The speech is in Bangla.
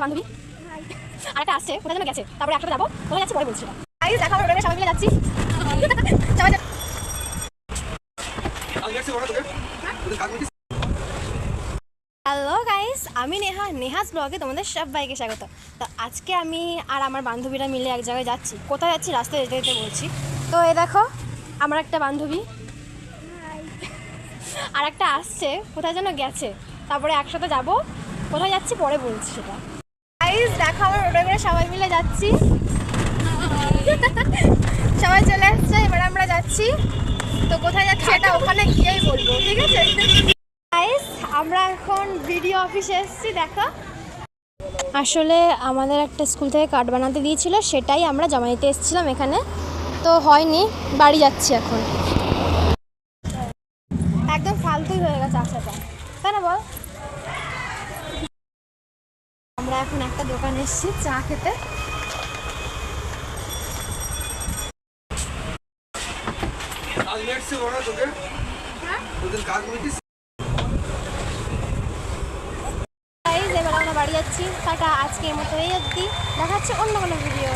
বান্ধবী আরেকটা আসছে, কোথায় যেন গেছে, তারপরে একসাথে যাবো, কোথায় যাচ্ছি পরে বলছি। গাইস দেখা হবে, সবাই মিলে যাচ্ছি। হ্যালো গাইস, আমি নেহা, নেহাস ব্লগে তোমাদের সবাইকে স্বাগত। তো আজকে আমি আর আমার বান্ধবীরা মিলে এক জায়গায় যাচ্ছি। কোথায় যাচ্ছি রাস্তায় যেতে যেতে বলছি। তো এই দেখো আমার একটা বান্ধবী আর একটা আসছে, কোথায় যেন গেছে, তারপরে একসাথে যাব, কোথায় যাচ্ছি পরে বলছি সেটা। গাইস দেখা আমার রোডে করে সবাই মিলে যাচ্ছি। সবাই চলে আসছে, এবার আমরা যাচ্ছি। তো কোথায় যাচ্ছি এটা ওখানে গিয়েই বলবো, ঠিক আছে? গাইস আমরা এখন ভিডিও অফিসে এসেছি, দেখো। আসলে আমাদের একটা স্কুল থেকে কার্ড বানাতে দিয়েছিল, সেটাই আমরা জমা দিতে এসেছিলাম এখানে। তো হয়নি, বাড়ি যাচ্ছি এখন। একদম ফালতুই হয়ে গেছে আসাটা, তাই না বল? আমরা এখন একটা দোকানে এসেছি চা খেতে। এবার আমরা বাড়ি যাচ্ছি। টাটা, আজকের মতো এই অবধি, দেখা হচ্ছে অন্য কোনো ভিডিও।